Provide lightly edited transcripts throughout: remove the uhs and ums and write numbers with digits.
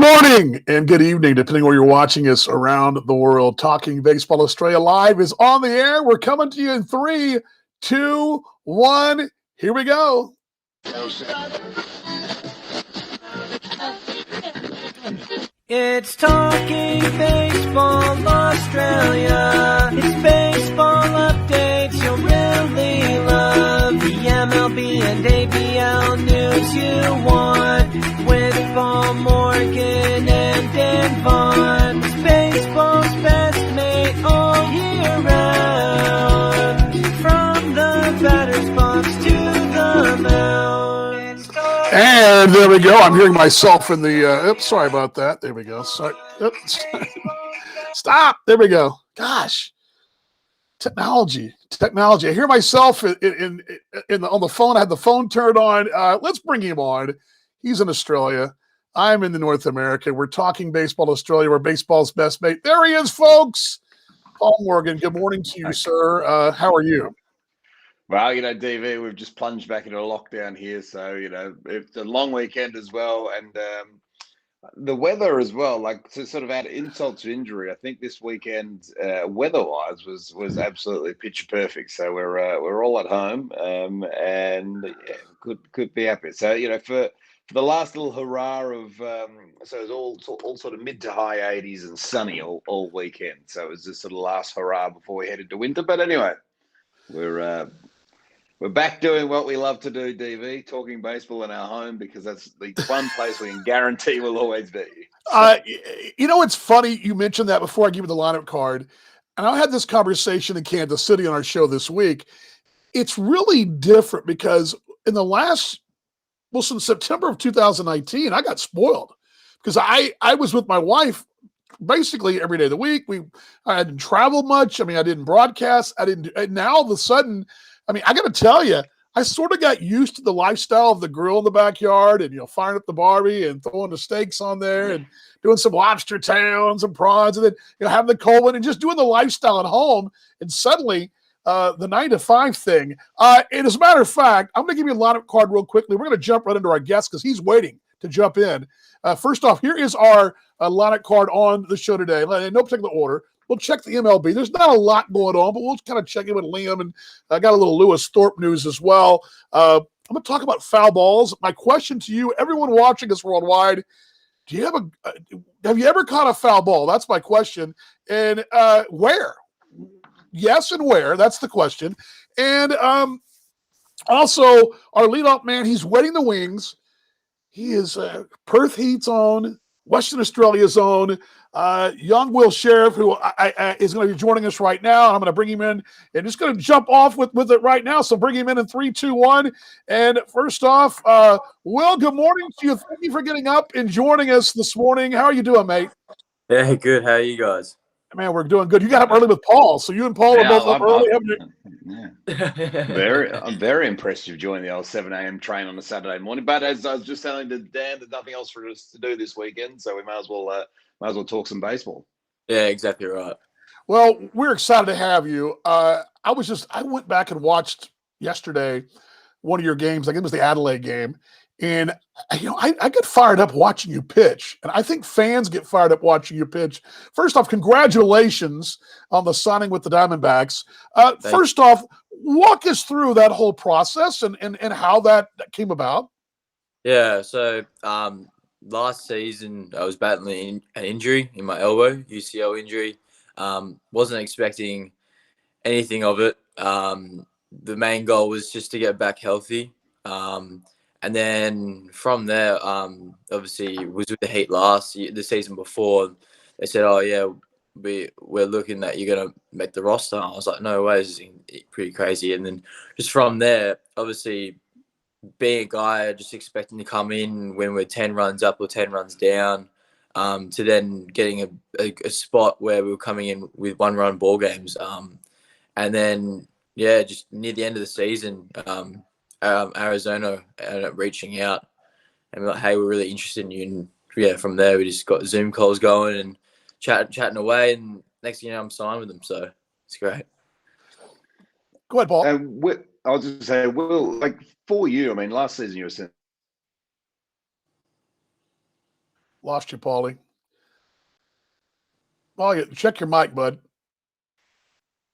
morning and good evening, depending where you're watching us around the world. Talking Baseball Australia Live is on the air. We're coming to you in 3, 2, 1. Here we go. It's Talking Baseball Australia. It's baseball updates you'll really love. The MLB and ABL news you want. With Paul Morgan and Dan Vaughn. It's baseball's best mate all year round. From the batter's box to the mound. And there we go. I'm hearing myself in the oops, sorry about that. There we go. Sorry. Oops. Stop. There we go. Gosh. Technology. I hear myself on the phone. I had the phone turned on. Let's bring him on. He's in Australia. I'm in the North America. We're talking Baseball Australia. We're baseball's best mate. There he is, folks. Paul Morgan. Good morning to you, sir. How are you? Well, DV, we've just plunged back into a lockdown here. So, it's a long weekend as well. And the weather as well, like to sort of add insult to injury, I think this weekend, weather-wise, was absolutely picture perfect. So we're all at home and could be happy. So, for the last little hurrah of, so it was all sort of mid to high 80s and sunny all weekend. So it was just sort of last hurrah before we headed to winter. But anyway, we're back doing what we love to do, DV, talking baseball in our home, because that's the one place we can guarantee will always be. It's funny you mentioned that before I give you the lineup card. And I had this conversation in Kansas City on our show this week. It's really different because in since September of 2019, I got spoiled because I was with my wife basically every day of the week. I didn't travel much. I didn't broadcast. And now all of a sudden, I got to tell you, I sort of got used to the lifestyle of the grill in the backyard and, firing up the Barbie and throwing the steaks on there and doing some lobster tail and some prawns and then, having the cold one and just doing the lifestyle at home. And suddenly the 9 to 5 thing. And as a matter of fact, I'm going to give you a lineup card real quickly. We're going to jump right into our guest because he's waiting to jump in. First off, here is our lineup card on the show today. In no particular order. We'll check the MLB. There's not a lot going on, but we'll kind of check in with Liam. And I got a little Lewis Thorpe news as well. I'm going to talk about foul balls. My question to you, everyone watching us worldwide, have you ever caught a foul ball? That's my question. And where? Yes, and where? That's the question. And also, our leadoff man, he's wetting the wings. He is Perth Heat's own, Western Australia's own, young Will Sheriff, who is going to be joining us right now. I'm going to bring him in and just going to jump off with it right now. So bring him in 3, 2, 1. And first off, Will, good morning to you. Thank you for getting up and joining us this morning. How are you doing, mate? Yeah, good. How are you guys? Man, we're doing good. You got up early with Paul, so you and Paul are both up early. I'm very impressed you've joined the old 7 a.m. train on a Saturday morning. But as I was just telling Dan, there's nothing else for us to do this weekend, so we might as well talk some baseball. Yeah, exactly right. Well, we're excited to have you. I went back and watched yesterday one of your games. I think it was the Adelaide game. And, I get fired up watching you pitch. And I think fans get fired up watching you pitch. First off, congratulations on the signing with the Diamondbacks. First off, walk us through that whole process and how that came about. Yeah, so last season I was battling an injury in my elbow, UCL injury. Wasn't expecting anything of it. The main goal was just to get back healthy. And then from there, obviously, it was with the Heat the season before. They said, "Oh yeah, we're looking that you're gonna make the roster." I was like, "No way, this is pretty crazy." And then just from there, obviously, being a guy just expecting to come in when we're 10 runs up or 10 runs down, to then getting a spot where we were coming in with 1-run ball games, and then just near the end of the season. Arizona ended up reaching out and we're like, hey, we're really interested in you. And from there we just got Zoom calls going and chatting away. And next thing you know, I'm signed with them. So it's great. Go ahead, Paul. I was just say, Will, like for you, last season you were Lost you, Paulie. Oh, check your mic, bud.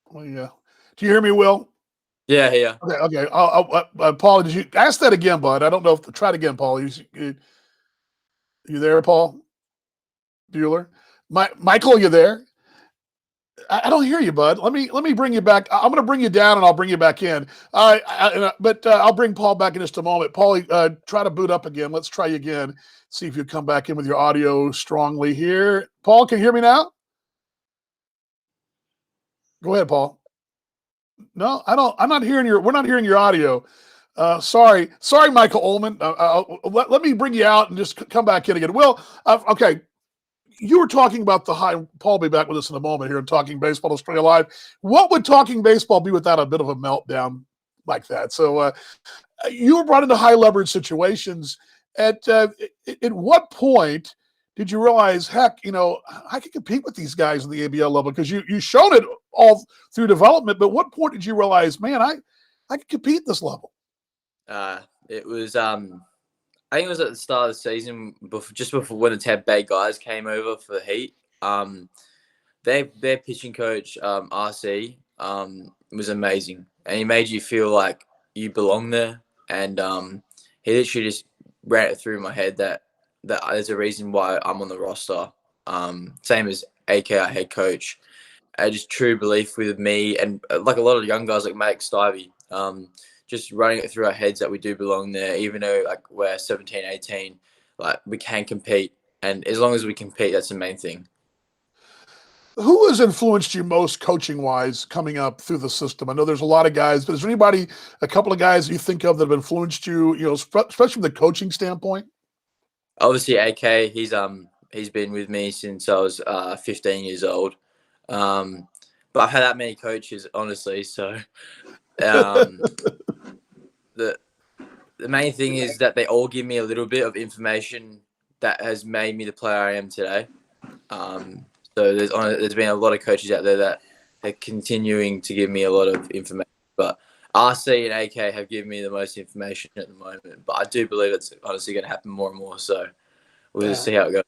Well, yeah. Do you hear me, Will? Yeah. Okay. Paul, did you ask that again, bud? I don't know if try it again, Paul. You there, Paul Bueller? Michael, you there? I don't hear you, bud. Let me bring you back. I'm going to bring you down, and I'll bring you back in. But I'll bring Paul back in just a moment. Paul, try to boot up again. Let's try you again. See if you come back in with your audio strongly here. Paul, can you hear me now? Go ahead, Paul. No, I don't. I'm not hearing your. We're not hearing your audio. Sorry, Michael Ullman. Let me bring you out and just come back in again. Well, okay. You were talking about the high. Paul will be back with us in a moment here and Talking Baseball Australia Live. What would Talking Baseball be without a bit of a meltdown like that? So you were brought into high leverage situations. At what point did you realize, heck, I could compete with these guys in the ABL level? Because you showed it all through development. But what point did you realize, man, I could compete this level? It was I think it was at the start of the season, just before when the TBA guys came over for the Heat. Their pitching coach, RC, was amazing, and he made you feel like you belong there. And he literally just ran it through my head that there's a reason why I'm on the roster. Same as AK, our head coach. I just true belief with me and like a lot of young guys like Mike Stivey. Just running it through our heads that we do belong there, even though like we're 17, 18, like we can compete. And as long as we compete, that's the main thing. Who has influenced you most coaching wise coming up through the system? I know there's a lot of guys, but is there anybody, a couple of guys you think of that have influenced you, especially from the coaching standpoint? Obviously, AK, he's been with me since I was 15 years old. But I've had that many coaches, honestly. So the main thing is that they all give me a little bit of information that has made me the player I am today. So there's been a lot of coaches out there that are continuing to give me a lot of information. But RC and AK have given me the most information at the moment. But I do believe it's honestly going to happen more and more. So we'll just see how it goes.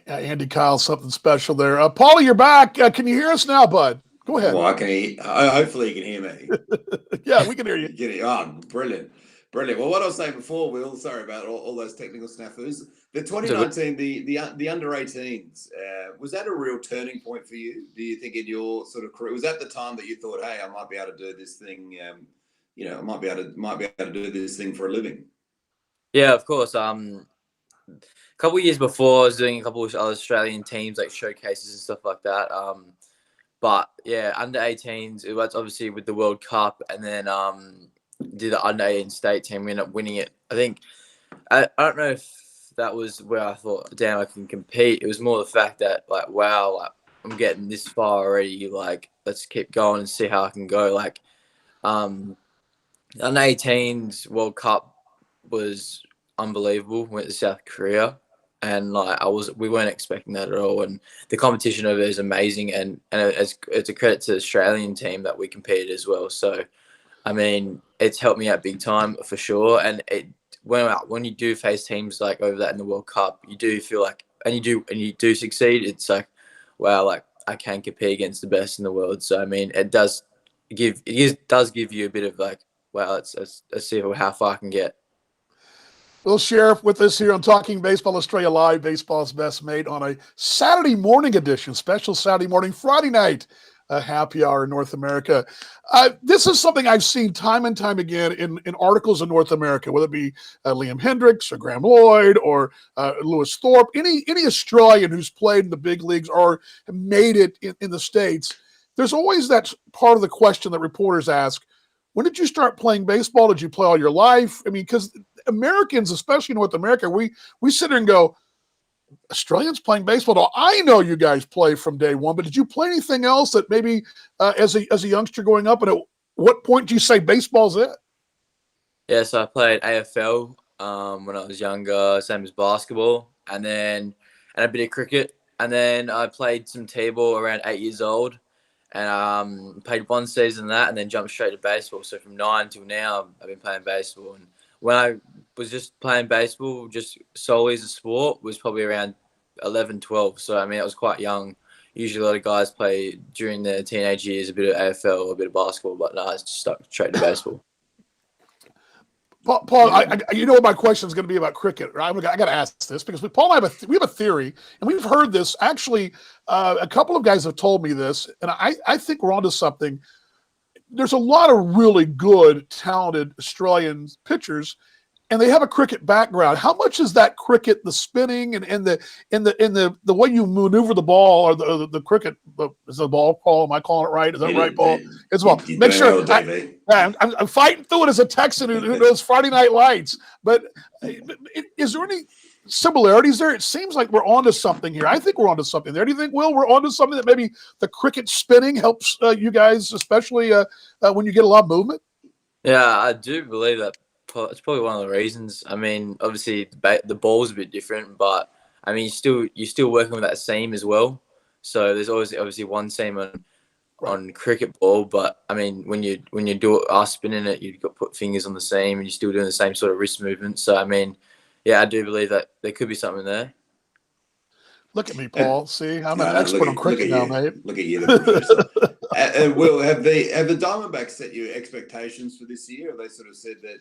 Andy Kyle, something special there. Paulie, you're back. Can you hear us now, bud? Go ahead. Well, I can hear. Hopefully, you can hear me. Yeah, we can hear you. Oh, brilliant. Well, what I was saying before, Will, sorry about all those technical snafus. The 2019, the under 18s, was that a real turning point for you? Do you think in your sort of career, was that the time that you thought, hey, I might be able to do this thing, I might be able to do this thing for a living? Yeah, of course. A couple of years before, I was doing a couple of other Australian teams like showcases and stuff like that. But yeah, under 18s, it was obviously with the World Cup, and then did the under 18 state team. We ended up winning it. I think I don't know if that was where I thought, damn, I can compete. It was more the fact that like, wow, like, I'm getting this far already. Like, let's keep going and see how I can go. Like, under 18s World Cup was unbelievable. Went to South Korea. And like we weren't expecting that at all. And the competition over there is amazing, and it's a credit to the Australian team that we competed as well. So, I mean, it's helped me out big time for sure. And when you do face teams like over that in the World Cup, you do feel like, and you do succeed. It's like, wow, like I can compete against the best in the world. So I mean, it does give you a bit of like, wow, let's see how far I can get. Will Sheriff with us here on Talking Baseball Australia Live, baseball's best mate, on a Saturday morning edition, special Saturday morning, Friday night happy hour in North America. This is something I've seen time and time again in articles in North America, whether it be Liam Hendricks or Graham Lloyd or Lewis Thorpe, any Australian who's played in the big leagues or made it in the States. There's always that part of the question that reporters ask, when did you start playing baseball? Did you play all your life? I mean, because Americans, especially North America, we sit there and go, Australians playing baseball. Now, I know you guys play from day one, but did you play anything else that maybe as a youngster growing up? And at what point do you say baseball's it? Yeah, so I played AFL when I was younger, same as basketball, and a bit of cricket. And then I played some T-ball around 8 years old, and played one season of that, and then jumped straight to baseball. So from 9 till now, I've been playing baseball. And when I was just playing baseball just solely as a sport was probably around 11, 12. So, I mean, I was quite young. Usually a lot of guys play during their teenage years, a bit of AFL, a bit of basketball, but no, I just stuck straight to baseball. Paul, you know what my question is going to be about cricket, right? I got to ask this because Paul and I have a theory, and we've heard this. Actually, a couple of guys have told me this, and I think we're onto something. There's a lot of really good, talented Australian pitchers, and they have a cricket background. How much is that cricket, the spinning and the way you maneuver the ball, or the cricket? Is the ball, Paul? Am I calling it right? Is that right, Paul? As well. Make sure. I'm fighting through it as a Texan who knows Friday Night Lights. But is there any similarities there? It seems like we're onto something here. I think we're onto something there. Do you think, Will, we're onto something that maybe the cricket spinning helps you guys, especially when you get a lot of movement? Yeah, I do believe that. It's probably one of the reasons. I mean, obviously the ball's a bit different, but I mean, you're still working with that seam as well. So there's always obviously one seam on cricket ball, but I mean, when you are spinning it, you've got to put fingers on the seam, and you're still doing the same sort of wrist movement. So I mean, yeah, I do believe that there could be something there. Look at me, Paul. See, I'm an expert on cricket now, mate. Look at you, the producer. Will, have the Diamondbacks set you expectations for this year? Have they sort of said that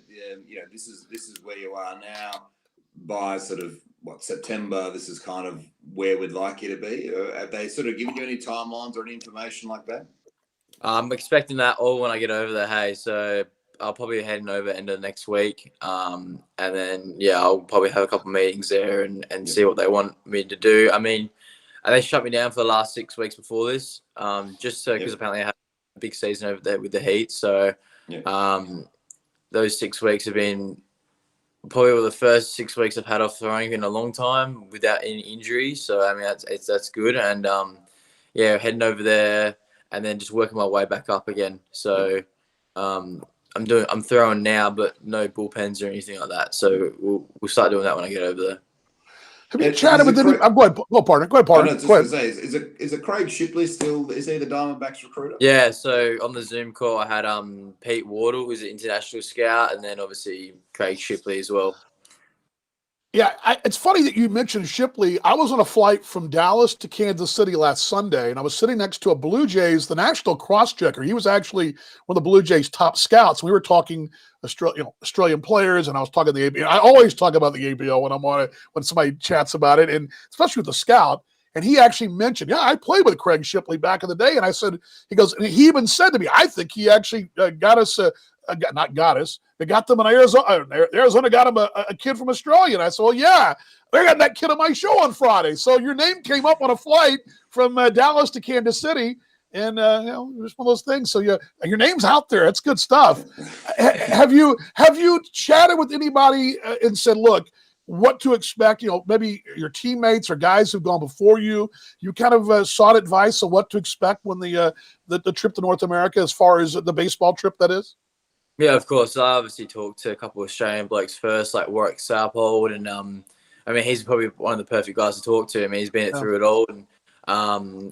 this is where you are now by sort of September? This is kind of where we'd like you to be. Or have they sort of given you any timelines or any information like that? I'm expecting that all when I get over there. Hey, so I'll probably be heading over end of next week, and then I'll probably have a couple of meetings there and see what they want me to do. I mean, they shut me down for the last 6 weeks before this, just because apparently I had a big season over there with the Heat. So those 6 weeks have been probably the first 6 weeks I've had off throwing in a long time without any injuries. So I mean that's good, and heading over there and then just working my way back up again. So. I'm throwing now, but no bullpens or anything like that. So we'll start doing that when I get over there. Have you chatted with any? Go ahead, partner. Go ahead, partner. I was just going to say, is it Craig Shipley still? Is he the Diamondbacks recruiter? Yeah. So on the Zoom call, I had Pete Wardle, who's an international scout, and then obviously Craig Shipley as well. Yeah, it's funny that you mentioned Shipley. I was on a flight from Dallas to Kansas City last Sunday, and I was sitting next to a Blue Jays, the national cross-checker. He was actually one of the Blue Jays' top scouts. We were talking Australian players, and I was talking the ABL. I always talk about the ABL when I'm on it, when somebody chats about it, and especially with the scout. And he actually mentioned, I played with Craig Shipley back in the day. And I said, he goes, and he even said to me, I think he actually got us not got us. They got them in Arizona. Arizona got him a kid from Australia. And I said, well, yeah, they got that kid on my show on Friday. So your name came up on a flight from Dallas to Kansas City. And, it's one of those things. So your name's out there. It's good stuff. Have you chatted with anybody and said, look, what to expect? Maybe your teammates or guys who've gone before you. You kind of sought advice on what to expect when the trip to North America, as far as the baseball trip, that is. Yeah, of course. I obviously talked to a couple of Australian blokes first, like Warwick Saupold, and I mean, he's probably one of the perfect guys to talk to. I mean, he's been through it all, and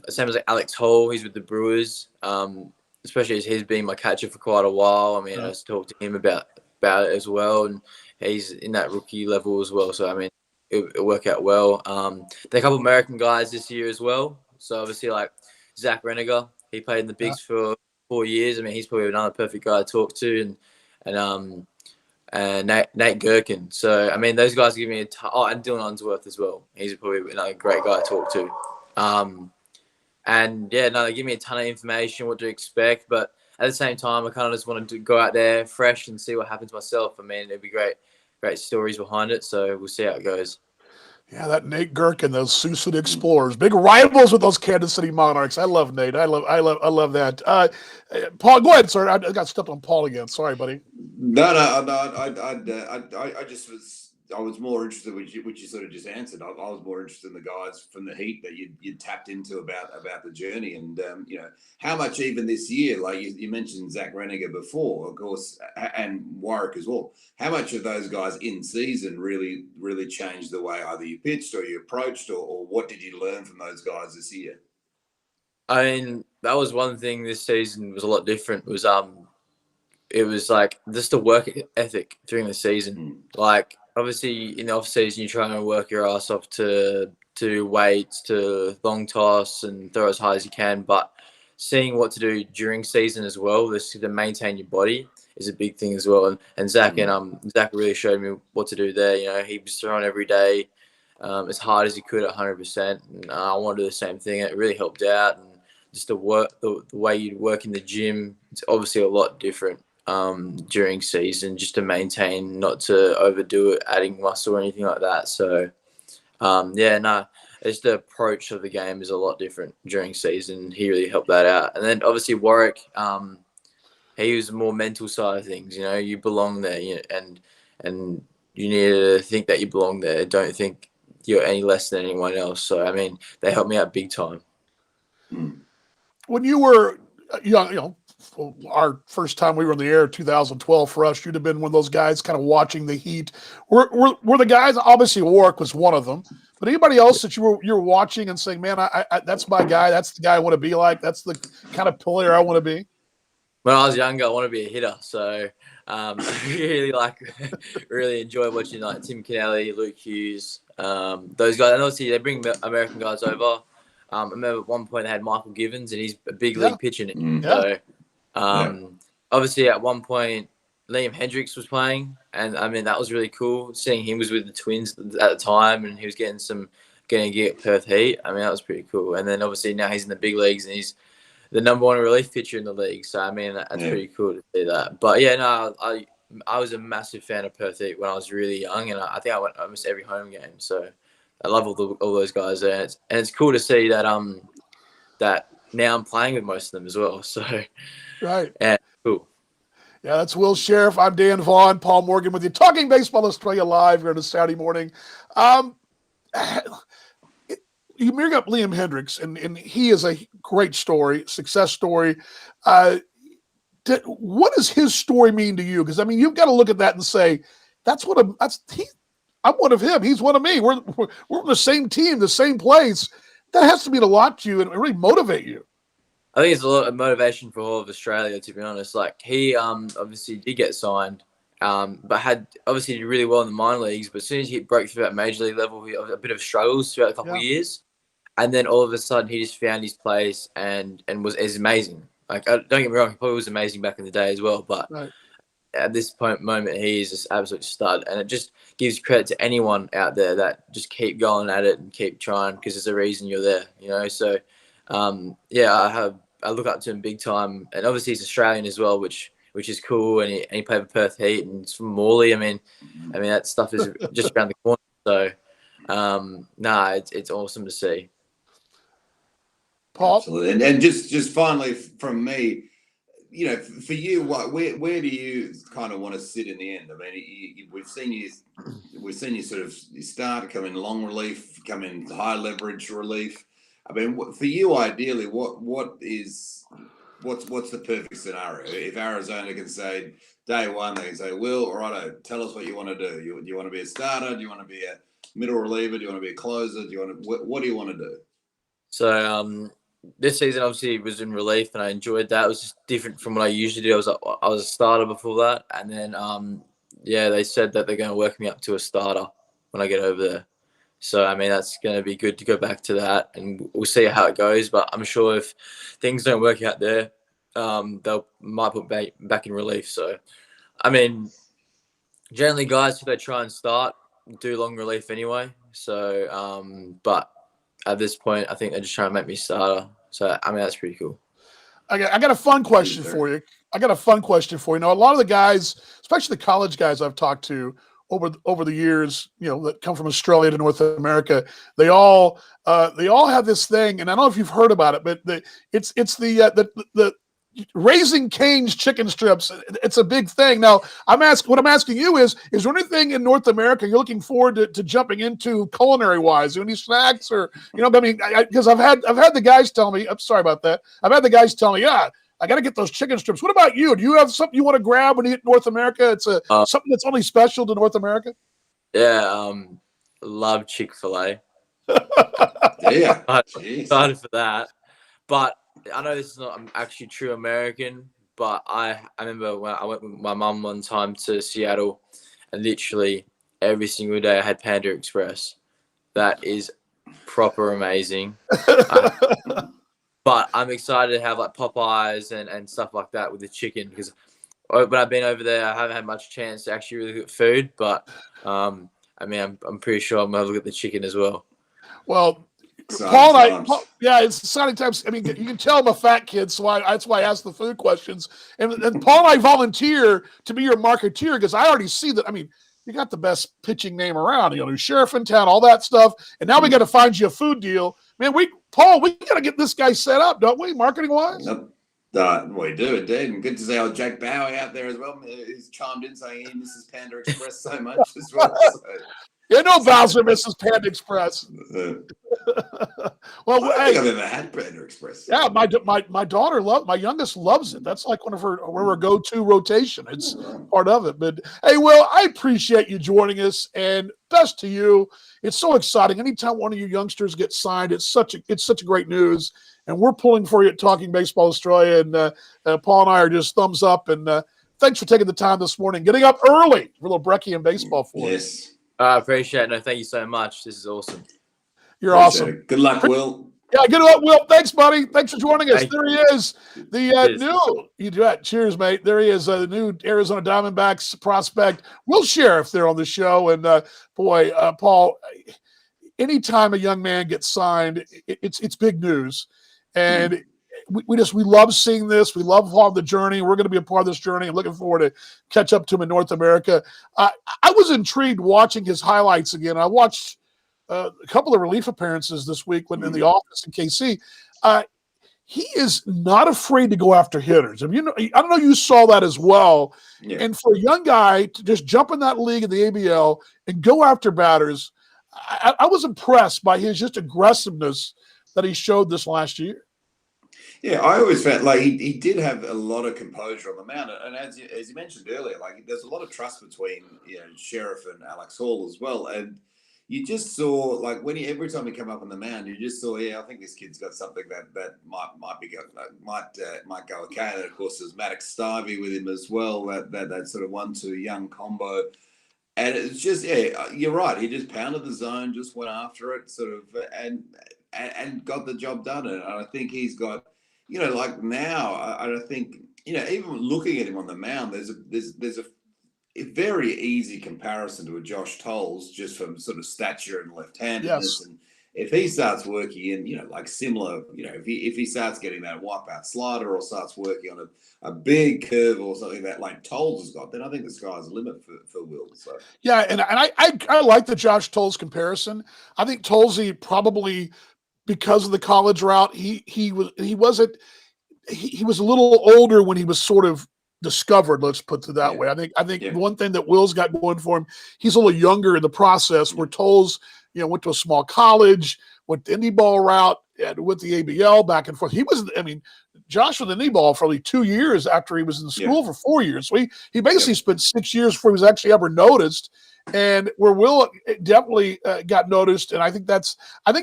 same as like Alex Hall, he's with the Brewers, especially as he's been my catcher for quite a while. I mean, I just talked to him about it as well, and he's in that rookie level as well. So I mean, it'll work out well. There are a couple of American guys this year as well. So obviously, like Zach Reniger, he played in the bigs for 4 years. I mean, he's probably another perfect guy to talk to, and Nate Gherkin. So I mean, those guys give me and Dylan Unsworth as well. He's probably another great guy to talk to. They give me a ton of information, what to expect, but at the same time, I kind of just wanted to go out there fresh and see what happens myself. I mean, it'd be great stories behind it. So we'll see how it goes. Yeah, that Nate Gherkin, those Sioux City Explorers, big rivals with those Kansas City Monarchs. I love Nate. I love that. Paul, go ahead, sir. I got stepped on Paul again. Sorry, buddy. No. I was more interested, which you sort of just answered. I was more interested in the guys from the Heat that you tapped into about the journey, and how much even this year, like you mentioned Zach Reniger before, of course, and Warwick as well. How much of those guys in season really changed the way either you pitched or you approached, or what did you learn from those guys this year? I mean, that was one thing this season was a lot different. Was it was like just the work ethic during the season. Mm. Like obviously in the off season, you try and work your ass off to weights, to long toss, and throw as high as you can. But seeing what to do during season as well, just to maintain your body, is a big thing as well. And Zach Zach really showed me what to do there. You know, he was throwing every day, as hard as he could at 100%. And I want to do the same thing. It really helped out, and just the way you work in the gym, it's obviously a lot different during season, just to maintain, not to overdo it, adding muscle or anything like that. So it's the approach of the game is a lot different during season. He really helped that out. And then obviously Warwick, he was the more mental side of things. You know, you belong there, and you need to think that you belong there. Don't think you're any less than anyone else. So I mean, they helped me out big time. When you were young, our first time we were in the air, 2012 for us, you'd have been one of those guys kind of watching the Heat. Were the guys, obviously Warwick was one of them, but anybody else that you were watching and saying, man, I that's my guy, that's the guy I want to be like, that's the kind of player I want to be? When I was younger, I wanted to be a hitter, so I really enjoy watching like Tim Kennelly, Luke Hughes, those guys. And obviously they bring American guys over. I remember at one point they had Michael Givens, and he's a big league pitcher. So obviously at one point Liam Hendricks was playing, and I mean that was really cool. Seeing him was with the Twins at the time, and he was getting to get Perth Heat. I mean that was pretty cool. And then obviously now he's in the big leagues, and he's the number one relief pitcher in the league. So, I mean, that's pretty cool to see that. But, yeah, no, I was a massive fan of Perth Heat when I was really young, and I think I went almost every home game. So, I love all those guys there. And it's cool to see that that now I'm playing with most of them as well. So, right. Yeah, cool. Yeah, that's Will Sheriff. I'm Dan Vaughn, Paul Morgan with you. Talking Baseball Australia live here on a Saturday morning. You bring up Liam Hendricks, and he is a great story, success story. What does his story mean to you? Because I mean, you've got to look at that and say, I'm one of him. He's one of me. We're on the same team, the same place. That has to mean a lot to you and really motivate you. I think it's a lot of motivation for all of Australia, to be honest. Like he obviously did get signed, but had obviously did really well in the minor leagues. But as soon as he broke through at major league level, he had a bit of struggles throughout a couple of years. And then all of a sudden, he just found his place and is amazing. Like, don't get me wrong, he probably was amazing back in the day as well. But at this moment, he is just absolute stud. And it just gives credit to anyone out there that just keep going at it and keep trying, because there's a reason you're there, you know. So, I look up to him big time. And obviously, he's Australian as well, which is cool. And he played for Perth Heat, and he's from Morley. I mean, that stuff is just around the corner. So, it's awesome to see. Paul? Absolutely. And just finally from me, you know, for you, where do you kind of want to sit in the end? I mean, we've seen you sort of start, come in long relief, come in high leverage relief. I mean, for you, ideally, what's the perfect scenario? If Arizona can say day one, they can say, Will, righto, tell us what you want to do. Do you want to be a starter? Do you want to be a middle reliever? Do you want to be a closer? What do you want to do? So this season obviously was in relief, and I enjoyed that. It was just different from what I usually do. I was a starter before that, and then they said that they're going to work me up to a starter when I get over there. So I mean that's going to be good to go back to that, and we'll see how it goes. But I'm sure if things don't work out there, might put back in relief. So I mean, generally guys, if they try and start, do long relief anyway. So but at this point, I think they're just trying to make me starter. So, I mean, that's pretty cool. I got a fun question for you. Now, a lot of the guys, especially the college guys I've talked to over the years, you know, that come from Australia to North America, they all have this thing, and I don't know if you've heard about it, but it's the Raising Cane's chicken strips. It's a big thing. Now, what I'm asking you is there anything in North America you're looking forward to jumping into culinary wise? Any snacks or, you know, I mean, because I've had the guys tell me, I'm sorry about that. I've had the guys tell me, I got to get those chicken strips. What about you? Do you have something you want to grab when you hit North America? It's something that's only special to North America? Yeah. Love Chick-fil-A. Yeah. Excited for that. But I know this is not actually true American, but I remember when I went with my mum one time to Seattle, and literally every single day I had Panda Express. That is proper amazing. But I'm excited to have like Popeyes and stuff like that with the chicken, because when I've been over there, I haven't had much chance to actually really look at food. But I'm pretty sure I'm gonna look at the chicken as well. Well, Exciting times. yeah, it's exciting times. I mean, you can tell I'm a fat kid, so that's why I ask the food questions. And Paul and I volunteer to be your marketeer because I already see that. I mean, you got the best pitching name around. You know, sheriff in town, all that stuff. And now we got to find you a food deal, man. Paul, we got to get this guy set up, don't we? Marketing wise. We do indeed, and good to see old Jack Bowie out there as well. He's chimed in saying he misses Panda Express so much as well. So. Yeah, no, Bowser misses Panda Express. Well, I think I've ever had Panda Express. Yeah, my daughter my youngest loves it. That's like one of her go-to rotation. It's part of it. But hey, Will, I appreciate you joining us, and best to you. It's so exciting. Anytime one of you youngsters gets signed, it's such a great news. And we're pulling for you at Talking Baseball Australia, and Paul and I are just thumbs up. And thanks for taking the time this morning, getting up early for a little brekkie and baseball for us. Yes. I appreciate it. No, thank you so much. This is awesome. You're awesome. It. Good luck, Will. Yeah, good luck, Will. Thanks, buddy. Thanks for joining us. Thank There he is. Cheers, mate. There he is, the new Arizona Diamondbacks prospect. Will Sheriff there on the show. And Paul, anytime a young man gets signed, it's big news. And we love seeing this. We love following the journey. We're going to be a part of this journey. I'm looking forward to catch up to him in North America. I was intrigued watching his highlights again. I watched a couple of relief appearances this week when in the office in KC. He is not afraid to go after hitters. I don't know you saw that as well. Yeah. And for a young guy to just jump in that league in the ABL and go after batters, I was impressed by his just aggressiveness that he showed this last year. Yeah, I always felt like he did have a lot of composure on the mound, and as you mentioned earlier, like there's a lot of trust between Sheriff and Alex Hall as well, and you just saw like every time he came up on the mound, you just saw I think this kid's got something that might go okay. And of course, there's Maddox Stivey with him as well, that sort of 1-2 young combo. And it's just you're right. He just pounded the zone, just went after it, sort of, and got the job done. And I think he's got. Like now, I think, even looking at him on the mound, there's a very easy comparison to a Josh Tolles just from sort of stature and left-handedness. Yes. And if he starts working in, like similar, if he starts getting that wipeout slider or starts working on a big curve or something that like Tolles has got, then I think the sky's the limit for Will. So yeah, and I like the Josh Tolles comparison. I think Tolles probably, because of the college route, he was a little older when he was sort of discovered. Let's put it that way. I think one thing that Will's got going for him, he's a little younger in the process. Where Tolles, went to a small college, went the indie ball route, and went the ABL back and forth. Josh was in indie ball for only 2 years after he was in school for 4 years. So he basically spent 6 years before he was actually ever noticed. And where Will definitely got noticed, and I think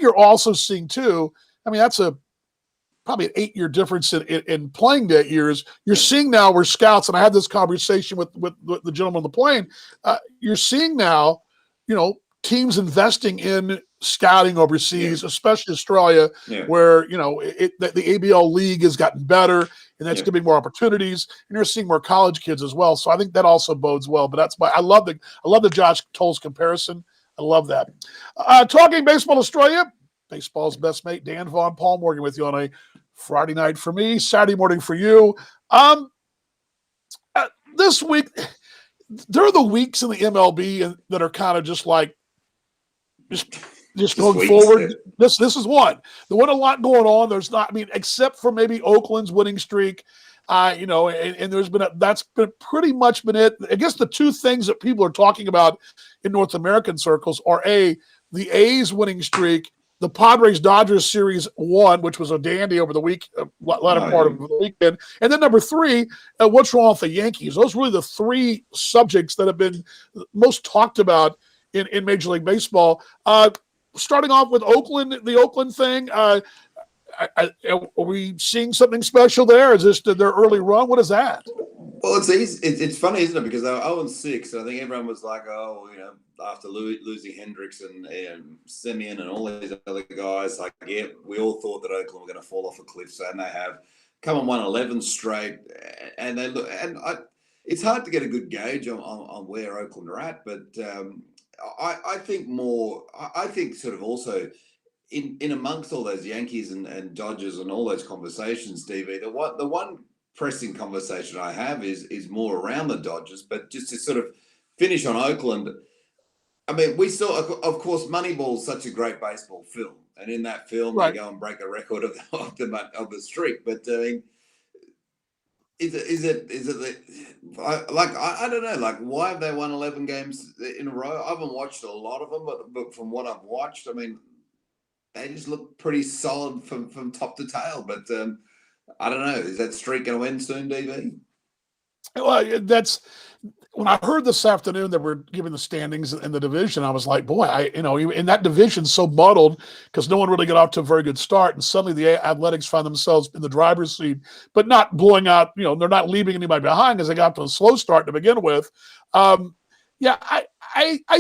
you're also seeing too. I mean, that's probably an 8-year difference in playing that years. You're seeing now where scouts, and I had this conversation with the gentleman on the plane. You're seeing now, teams investing in scouting overseas, especially Australia, where the ABL league has gotten better, and that's giving more opportunities, and you're seeing more college kids as well. So I think that also bodes well. But I love the Josh Tolles comparison. I love that. Talking Baseball Australia, baseball's best mate Dan Vaughn, Paul Morgan with you on a Friday night for me, Saturday morning for you. This week, there are the weeks in the MLB that are kind of just like just going forward. This is one. There wasn't a lot going on. There's not. I mean, except for maybe Oakland's winning streak. And there's been that's been pretty much been it. I guess the two things that people are talking about in North American circles are the A's winning streak, the Padres-Dodgers series 1, which was a dandy over the latter part of the weekend, and then number 3, what's wrong with the Yankees? Those are really the 3 subjects that have been most talked about in Major League Baseball. Starting off with Oakland, the Oakland thing. Are we seeing something special there? Is this their early run? What is that? Well, it's easy. It's funny, isn't it? Because they were 0-6. I think everyone was like, oh, after losing Hendricks and Simeon and all these other guys, like, yeah, we all thought that Oakland were going to fall off a cliff. So, and they have come and won 11 straight. And they look, it's hard to get a good gauge on where Oakland are at. But I think sort of also in amongst all those Yankees and Dodgers and all those conversations, DV, the one pressing conversation I have is more around the Dodgers, but just to sort of finish on Oakland. I mean, we saw, of course, Moneyball's such a great baseball film, and in that film Right. they go and break a record of the streak. But I mean, is it I don't know, like, why have they won 11 games in a row? I haven't watched a lot of them, but from what I've watched, I mean, they just look pretty solid from top to tail. But I don't know. Is that streak going to end soon, DV? Well, that's when I heard this afternoon that we're giving the standings in the division. I was like, boy, in that division's so muddled because no one really got off to a very good start, and suddenly the Athletics found themselves in the driver's seat, but not blowing out. They're not leaving anybody behind because they got to a slow start to begin with. I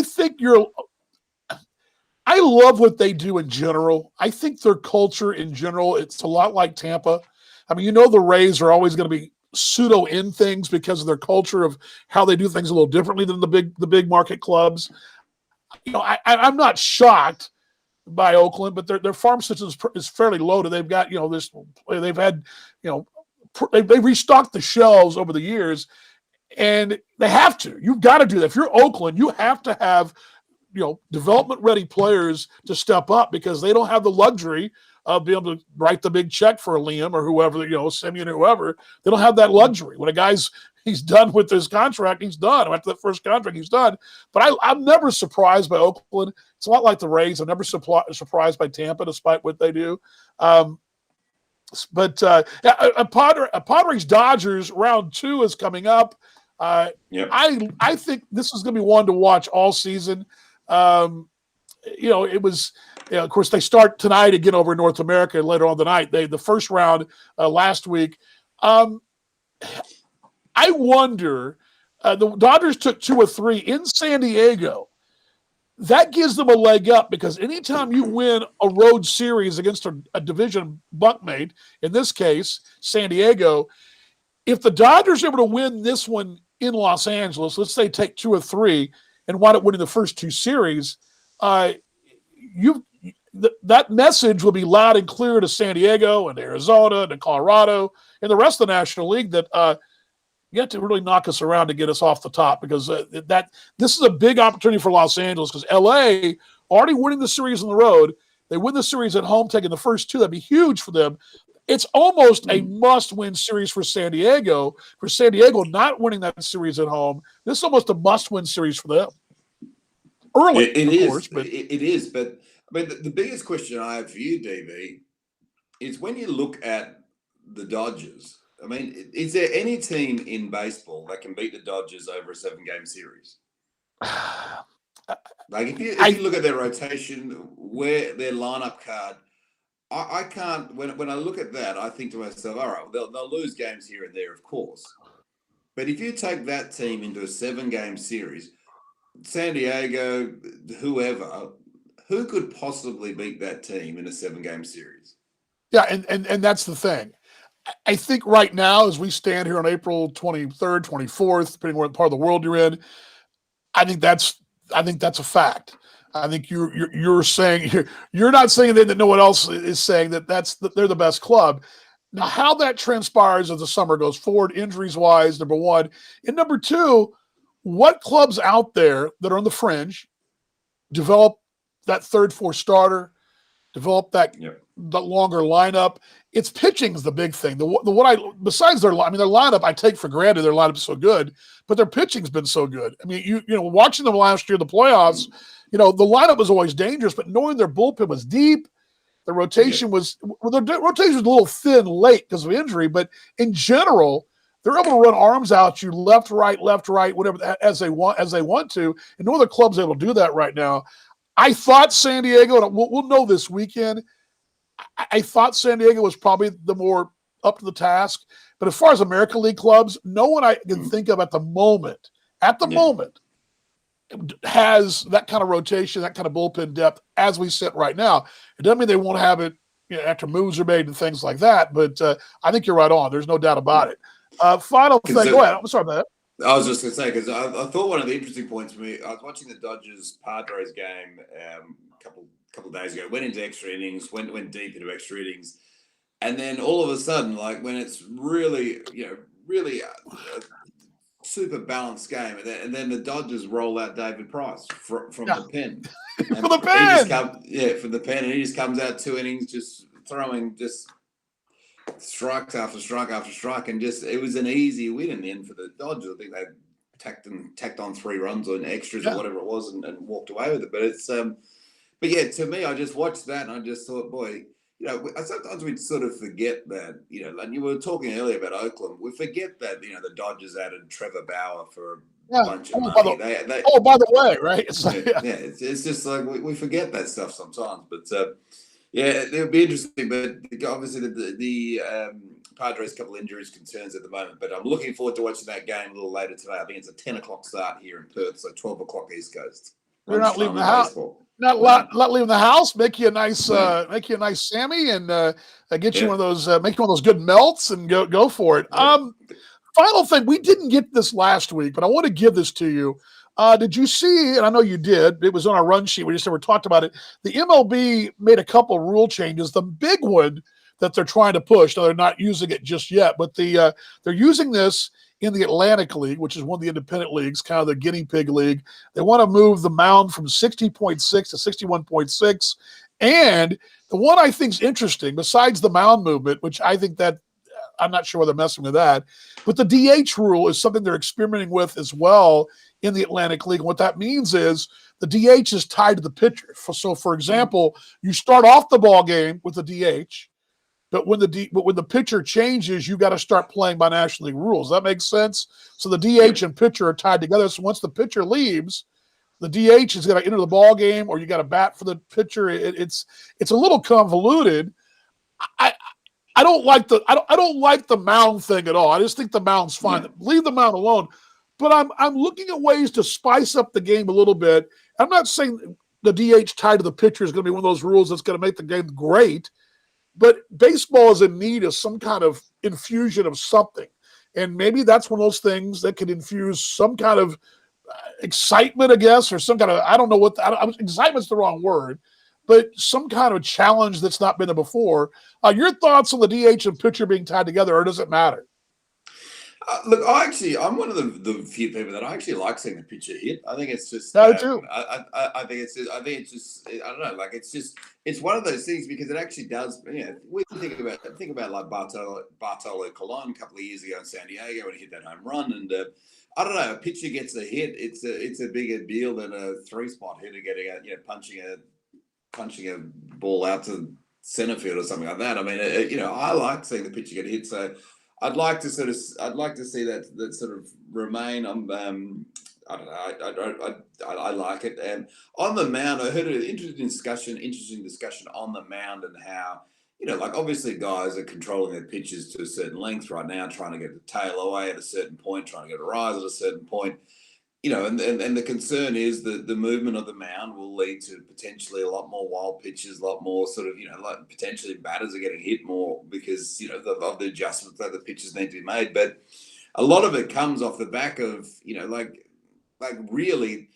think I love what they do in general. I think their culture in general, it's a lot like Tampa. I mean, the Rays are always going to be pseudo in things because of their culture of how they do things a little differently than the big market clubs. I'm not shocked by Oakland, but their farm system is fairly loaded. They've got they've had they've restocked the shelves over the years, and they have to. You've got to do that. If you're Oakland, you have to have development ready players to step up because they don't have the luxury of being able to write the big check for Liam or whoever, Simeon or whoever. They don't have that luxury. When he's done with his contract, he's done. After the first contract, he's done. But I'm never surprised by Oakland. It's a lot like the Rays. I'm never surprised by Tampa, despite what they do. Padres Dodgers round 2 is coming up. Yep. I think this is going to be one to watch all season. It was, of course, they start tonight again over in North America later on the night. The first round last week. I wonder, the Dodgers took 2 or 3 in San Diego. That gives them a leg up because anytime you win a road series against a division bunkmate, in this case, San Diego, if the Dodgers are able to win this one in Los Angeles, let's say take 2 or 3 and wind up winning the first 2 series, that message will be loud and clear to San Diego and Arizona and Colorado and the rest of the National League that you have to really knock us around to get us off the top because this is a big opportunity for Los Angeles because LA already winning the series on the road. They win the series at home, taking the first 2. That'd be huge for them. It's almost a must-win series for San Diego. For San Diego not winning that series at home, this is almost a must-win series for them. Early, it is. Course, but it is. But I mean, the biggest question I have for you, DV, is when you look at the Dodgers. I mean, is there any team in baseball that can beat the Dodgers over a 7-game series? Like if you look at their rotation, where their lineup card, I can't. When I look at that, I think to myself, all right, they'll lose games here and there, of course. But if you take that team into a 7-game series, San Diego, whoever, who could possibly beat that team in a 7-game series? Yeah, and that's the thing. I think right now, as we stand here on April 23rd, 24th, depending on what part of the world you're in, I think that's a fact. I think you're saying you're not saying that no one else is saying that they're the best club. Now, how that transpires as the summer goes forward, injuries wise, number one, and number 2, what clubs out there that are on the fringe develop that 3rd, 4th starter, develop that longer lineup. It's pitching is the big thing. Besides their lineup, I take for granted their lineup is so good, but their pitching's been so good. I mean, watching them last year, the playoffs, the lineup was always dangerous, but knowing their bullpen was deep, the rotation was a little thin late because of injury, but in general, they're able to run arms out you left, right, whatever as they want to, and no other club's able to do that right now. I thought San Diego, and we'll know this weekend. I thought San Diego was probably the more up to the task. But as far as American League clubs, no one I can think of at the moment has that kind of rotation, that kind of bullpen depth as we sit right now. It doesn't mean they won't have it after moves are made and things like that. But I think you're right on. There's no doubt about it. Final thing. Go ahead. I'm sorry about that. I was just going to say, because I thought one of the interesting points for me, I was watching the Dodgers-Padres game a couple of days ago, went into extra innings, went deep into extra innings, and then all of a sudden, like when it's really, really super balanced game, and then the Dodgers roll out David Price from the pen. From the pen! From the pen, and he just comes out 2 innings just throwing just strikes after strike after strike, and just it was an easy win in the end for the Dodgers. I think they tacked on 3 runs or extras or whatever it was, and walked away with it. But it's but yeah, to me, I just watched that and I just thought, boy, sometimes we sort of forget that, like you were talking earlier about Oakland, we forget that the Dodgers added Trevor Bauer for a bunch of money. By the way, right? It's like, it's just like we forget that stuff sometimes, but. Yeah, it would be interesting, but obviously the Padres couple injuries concerns at the moment. But I'm looking forward to watching that game a little later today. I think it's a 10 o'clock start here in Perth, so 12 o'clock East Coast. We're not leaving the house. Not leaving the house. Make you a nice Sammy, and get you one of those. Make you one of those good melts, and go for it. Final thing, we didn't get this last week, but I want to give this to you. Did you see, and I know you did, it was on our run sheet, we just never talked about it, the MLB made a couple rule changes. The big one that they're trying to push, now they're not using it just yet, but they're using this in the Atlantic League, which is one of the independent leagues, kind of the guinea pig league. They want to move the mound from 60.6 to 61.6. And the one I think is interesting, besides the mound movement, which I think that I'm not sure whether they're messing with that, but the DH rule is something they're experimenting with as well in the Atlantic League. And what that means is the DH is tied to the pitcher. So, for example, you start off the ball game with the DH, but when the pitcher changes, you got to start playing by National League rules. That makes sense. So the DH and pitcher are tied together. So once the pitcher leaves, the DH is going to enter the ball game, or you got to bat for the pitcher. It's a little convoluted. I don't like the mound thing at all. I just think the mound's fine. Yeah. Leave the mound alone. But I'm looking at ways to spice up the game a little bit. I'm not saying the DH tied to the pitcher is going to be one of those rules that's going to make the game great, but baseball is in need of some kind of infusion of something. And maybe that's one of those things that could infuse some kind of excitement, I guess, or some kind of, I don't know what, excitement's the wrong word, but some kind of challenge that's not been there before. Your thoughts on the DH and pitcher being tied together, or does it matter? Look, I'm one of the few people that I actually like seeing the pitcher hit. I think it's just. No, too. I think it's just. I don't know. Like it's one of those things because it actually does. We think about like Bartolo Colon a couple of years ago in San Diego when he hit that home run, and I don't know. A pitcher gets a hit. It's a bigger deal than a 3-spot hitter getting punching a ball out to center field or something like that. I mean, I like seeing the pitcher get hit. So. I'd like to see that sort of remain. I don't know. I like it. On the mound, I heard an interesting discussion on the mound and how like obviously guys are controlling their pitches to a certain length right now, trying to get the tail away at a certain point, trying to get a rise at a certain point. And the concern is that the movement of the mound will lead to potentially a lot more wild pitches, a lot more sort of, like potentially batters are getting hit more because, of the adjustments that the pitches need to be made. But a lot of it comes off the back of, like really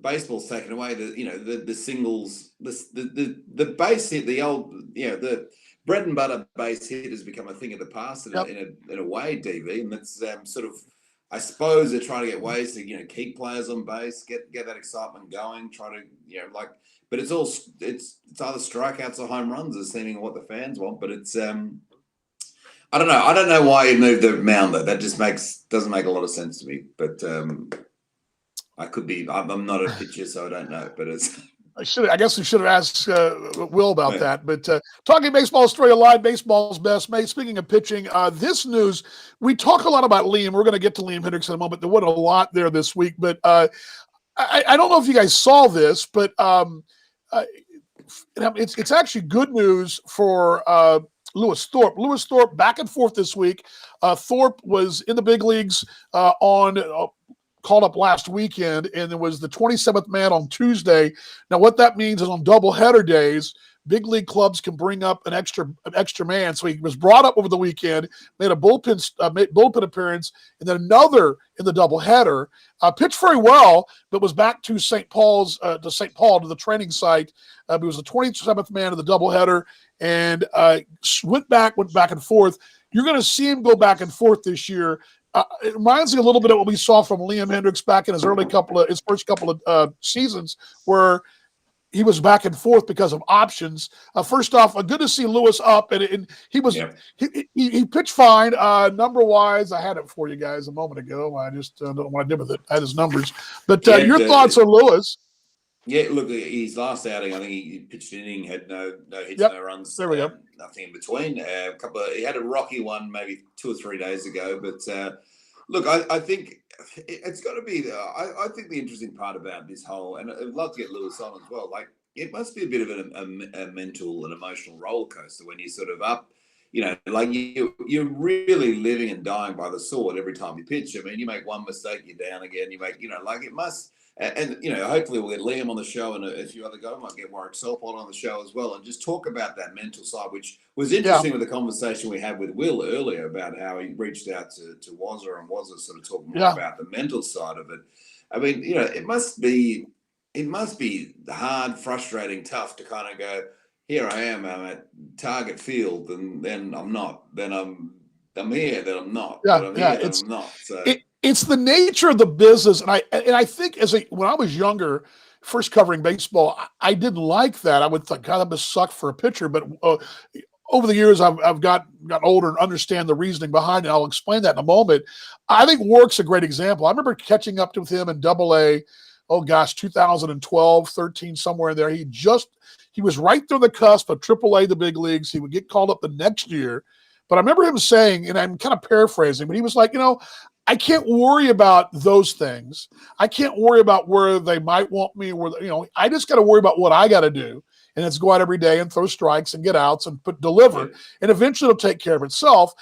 baseball's taken away the singles, the base hit, the old, the bread and butter base hit has become a thing of the past in a way, DV. And that's sort of, I suppose they're trying to get ways to, keep players on base, get that excitement going, try to, but it's either strikeouts or home runs is seeming what the fans want, but it's, I don't know. I don't know why you moved the mound though. That just doesn't make a lot of sense to me, but I'm not a pitcher, so I don't know, but it's. I guess we should have asked Will about that. But talking baseball, Australia Live, baseball's best mate. Speaking of pitching, this news, we talk a lot about Liam. We're going to get to Liam Hendricks in a moment. There wasn't a lot there this week. But I don't know if you guys saw this, but it's actually good news for Lewis Thorpe. Lewis Thorpe back and forth this week. Thorpe was in the big leagues called up last weekend, and it was the 27th man on Tuesday. Now, what that means is on doubleheader days, big league clubs can bring up an extra man. So he was brought up over the weekend, made a bullpen appearance, and then another in the doubleheader. Pitched very well, but was back to St. Paul, to the training site. He was the 27th man of the doubleheader, and went back and forth. You're going to see him go back and forth this year. It reminds me a little bit of what we saw from Liam Hendriks back in his first couple of seasons, where he was back and forth because of options. First off, good to see Lewis up, and he was he pitched fine. Number wise, I had it for you guys a moment ago. I just don't know what I did with it. I had his numbers, but your thoughts on Lewis? Yeah, look, his last outing, I think he pitched an inning, had no hits, no runs. There we go. Nothing in between. He had a rocky one maybe 2 or 3 days ago, but look, I think it's got to be. I think the interesting part about this whole, and I'd love to get Lewis on as well. Like, it must be a bit of a mental and emotional roller coaster when you're sort of up. Like you're really living and dying by the sword every time you pitch. I mean, you make one mistake, you're down again. You make, like it must. And hopefully we'll get Liam on the show, and a few other guys. Might get Warwick Selpot on the show as well, and just talk about that mental side, which was interesting with the conversation we had with Will earlier about how he reached out to Wazza, and Wazza sort of talking more about the mental side of it. I mean, it must be hard, frustrating, tough to kind of go, here I am, I'm at target field, and then I'm not. Then I'm here, then I'm not. Yeah, but I'm here, then I'm not. So. It's the nature of the business, and I think when I was younger, first covering baseball, I didn't like that. I would think, God, that must suck for a pitcher. But over the years, I've gotten older and understand the reasoning behind it. I'll explain that in a moment. I think Warwick's a great example. I remember catching up with him in Double-A. Oh gosh, 2012, 13, somewhere in there. He was right there on the cusp of Triple-A, the big leagues. He would get called up the next year. But I remember him saying, and I'm kind of paraphrasing, but he was like, I can't worry about those things. I can't worry about where they might want me, I just got to worry about what I got to do. And it's go out every day and throw strikes and get outs and deliver. And eventually it'll take care of itself,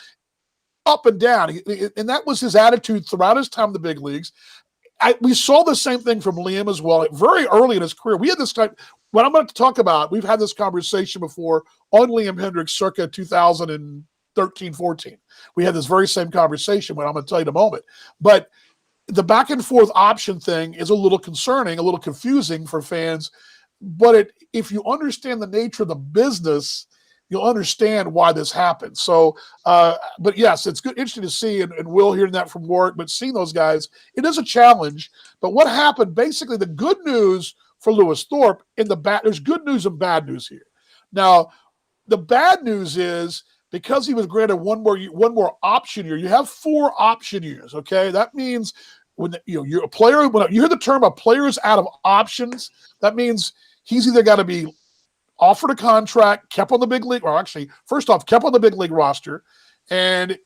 up and down. And that was his attitude throughout his time in the big leagues. We saw the same thing from Liam as well. Very early in his career, we had this type. What I'm going to talk about, we've had this conversation before on Liam Hendriks circa 2013, 14. We had this very same conversation, what I'm going to tell you in a moment. But the back and forth option thing is a little concerning, a little confusing for fans. But if you understand the nature of the business, you'll understand why this happens. So, but yes, it's good, interesting to see, and Will hearing that from Warwick, but seeing those guys, it is a challenge. But what happened, basically, the good news for Lewis Thorpe, there's good news and bad news here. Now, the bad news is, because he was granted one more option year, you have 4 option years. Okay, that means when you're a player, when you hear the term a player is out of options, that means he's either got to be offered a contract, kept on the big league, or actually, first off, kept on the big league roster, and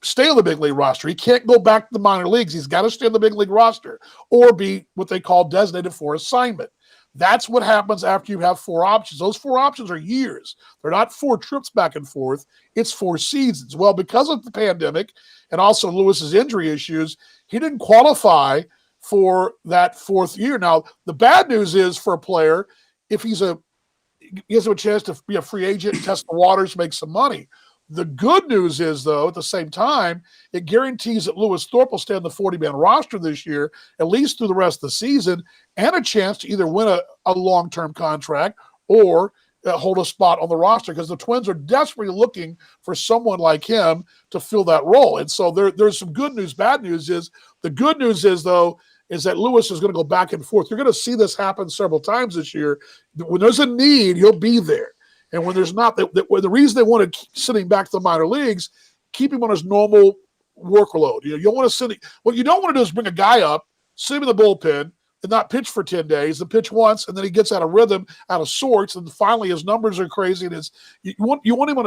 stay on the big league roster. He can't go back to the minor leagues. He's got to stay on the big league roster, or be what they call designated for assignment. That's what happens after you have 4 options. Those 4 options are years. They're not 4 trips back and forth. It's 4 seasons. Well, because of the pandemic and also Lewis's injury issues, he didn't qualify for that 4th year. Now, the bad news is for a player, if he has a chance to be a free agent, test the waters, make some money. The good news is, though, at the same time, it guarantees that Lewis Thorpe will stay on the 40-man roster this year, at least through the rest of the season, and a chance to either win a long-term contract or hold a spot on the roster, because the Twins are desperately looking for someone like him to fill that role. And so there's some good news. Bad news is, the good news is, though, is that Lewis is going to go back and forth. You're going to see this happen several times this year. When there's a need, he'll be there. And when there's not, the reason they want to keep sitting back to the minor leagues, keep him on his normal workload. You don't want to send. What you don't want to do is bring a guy up, sit him in the bullpen, and not pitch for 10 days, and pitch once, and then he gets out of rhythm, out of sorts, and finally his numbers are crazy. And you want him on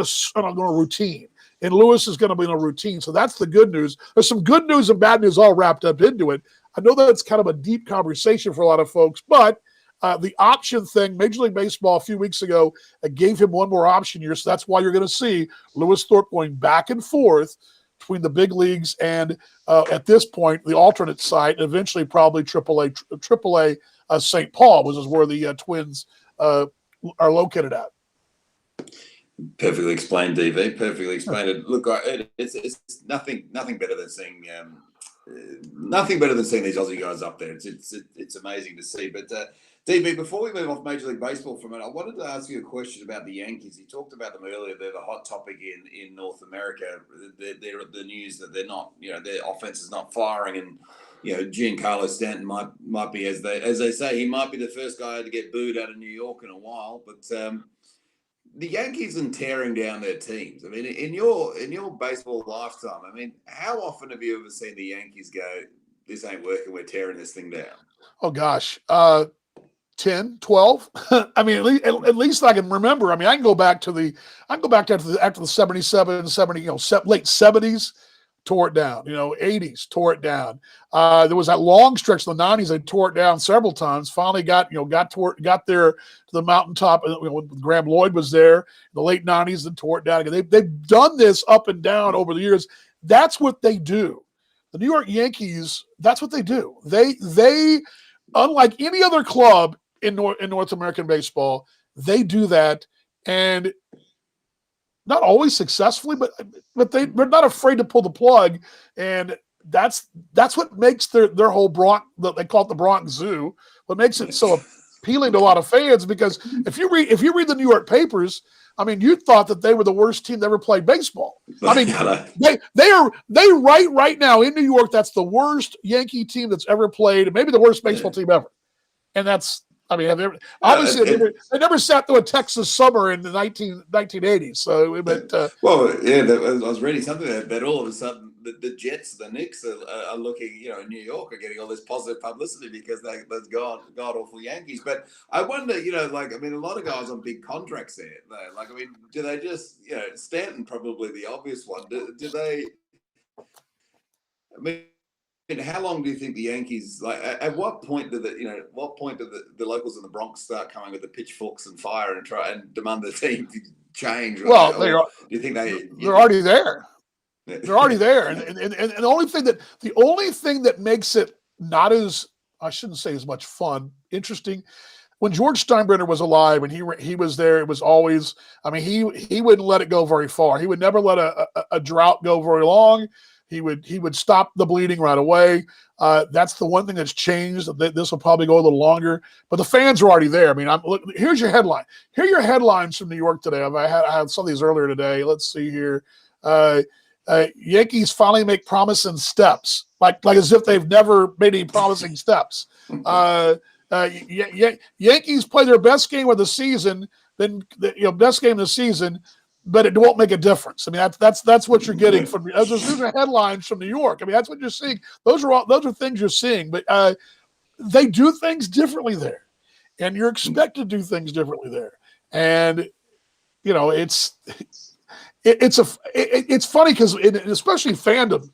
a routine. And Lewis is going to be in a routine. So that's the good news. There's some good news and bad news all wrapped up into it. I know that it's kind of a deep conversation for a lot of folks, but the option thing, Major League Baseball a few weeks ago gave him one more option year. So that's why you're going to see Lewis Thorpe going back and forth between the big leagues and at this point, the alternate site, and eventually probably AAA St. Paul, which is where the Twins are located at. Perfectly explained, DV. Perfectly explained. Look, it's nothing better than seeing these Aussie guys up there. It's amazing to see. But DV, before we move off Major League Baseball for a minute, I wanted to ask you a question about the Yankees. You talked about them earlier. They're the hot topic in North America. They're the news that they're not, their offense is not firing, and Giancarlo Stanton might be, as they say, he might be the first guy to get booed out of New York in a while. But the Yankees are tearing down their teams. I mean, in your baseball lifetime, I mean, how often have you ever seen the Yankees go, "This ain't working, we're tearing this thing down"? Oh gosh, 10, 12. I mean, at least I can remember. I mean, I can go back to after the 77, 70, late 70s, tore it down. 80s, tore it down. There was that long stretch in the 90s. They tore it down several times. Finally got there to the mountaintop. When Graham Lloyd was there in the late 90s, and tore it down again. They've done this up and down over the years. That's what they do. The New York Yankees, that's what they do. They unlike any other club in North American baseball, they do that, and not always successfully, but they're not afraid to pull the plug, and that's what makes their whole Bronx, they call it the Bronx Zoo, what makes it so appealing to a lot of fans. Because if you read the New York papers, I mean, you thought that they were the worst team that ever played baseball. I mean, they write right now in New York that's the worst Yankee team that's ever played, maybe the worst baseball team ever, and that's. I mean, obviously, they never sat through a Texas summer in the 1980s. So, I was reading something that all of a sudden the Jets, the Knicks are looking, in New York are getting all this positive publicity because those god awful Yankees. But I wonder, a lot of guys on big contracts there. Like, I mean, do they just, Stanton probably the obvious one. Do they? I mean, how long do you think the Yankees, at what point do the locals in the Bronx start coming with the pitchforks and fire and try and demand the team to change? Well, do you think they're already there? They're already there, and the only thing that makes it not as, I shouldn't say as much fun, interesting. When George Steinbrenner was alive and he was there, it was always, I mean, he wouldn't let it go very far. He would never let a drought go very long. He would stop the bleeding right away. That's the one thing that's changed. This will probably go a little longer, but the fans are already there. I mean, here's your headline. Here are your headlines from New York today. I had some of these earlier today. Let's see here. Yankees finally make promising steps, like as if they've never made any promising steps. Yankees play their best game of the season, best game of the season, but it won't make a difference. I mean, that's what you're getting from. Those are headlines from New York. I mean, that's what you're seeing. Those are things you're seeing. But they do things differently there, and you're expected to do things differently there. And it's funny because especially fandom,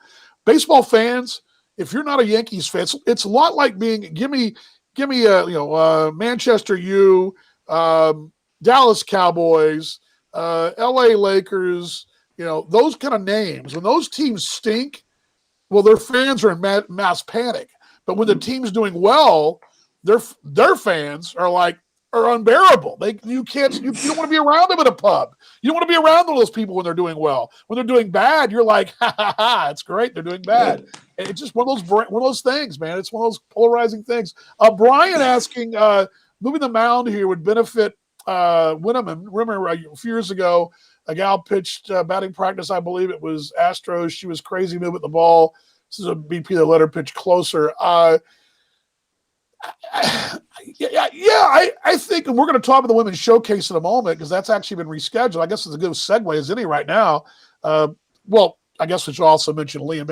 baseball fans. If you're not a Yankees fan, it's a lot like being give me Manchester U, Dallas Cowboys. LA Lakers, those kind of names. When those teams stink, well, their fans are in mass panic. But when the team's doing well, their fans are unbearable. You don't want to be around them at a pub. You don't want to be around those people when they're doing well. When they're doing bad, you're like, ha, it's great. They're doing bad. And it's just one of those things, man. It's one of those polarizing things. Brian asking, moving the mound here would benefit Winneman. Remember a few years ago, a gal pitched batting practice. I believe it was Astros. She was crazy moving the ball. This is a BP that let her pitch closer. I think, and we're going to talk about the women's showcase in a moment because that's actually been rescheduled. I guess it's a good segue as any right now. Well, I guess we should also mention Liam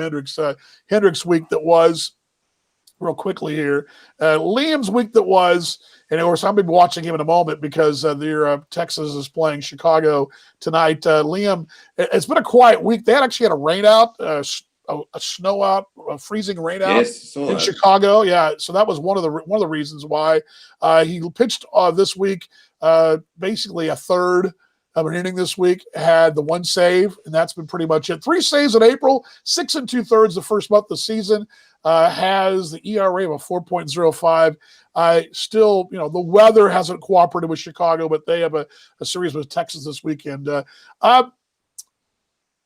Hendricks' week that was. Real quickly here, Liam's week that was, and of course I'm going to be watching him in a moment because Texas is playing Chicago tonight. Liam, it's been a quiet week. They actually had a rain out, a snow out, a freezing rain out Yes, saw in that. Chicago. Yeah, so that was one of the reasons why he pitched this week. Basically, a third of an inning this week, had the one save, and that's been pretty much it. 3 saves in April, 6 2/3 the first month of the season. Has the ERA of a 4.05. Still, the weather hasn't cooperated with Chicago, but they have a series with Texas this weekend.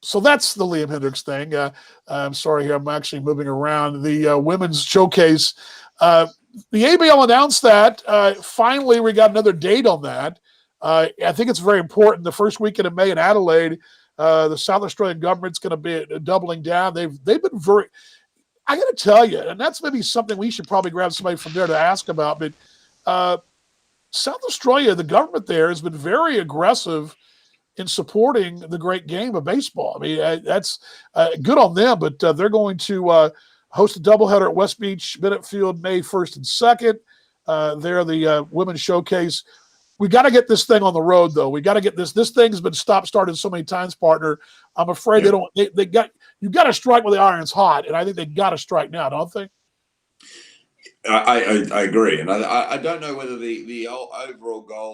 So that's the Liam Hendricks thing. I'm sorry here, I'm actually moving around. The women's showcase. The ABL announced that. Finally, we got another date on that. I think it's very important. The first weekend of May in Adelaide, the South Australian government's going to be doubling down. They've been very. I got to tell you, and that's maybe something we should probably grab somebody from there to ask about. But South Australia, the government there has been very aggressive in supporting the great game of baseball. I mean, that's good on them, but they're going to host a doubleheader at West Beach Bennett Field May 1st and 2nd. They're the women's showcase. We got to get this thing on the road, though. We got to get this. This thing's been stop-started so many times, partner. I'm afraid they don't. You got to strike while the iron's hot, and I think they got to strike now, don't they? I agree, and I don't know whether the overall goal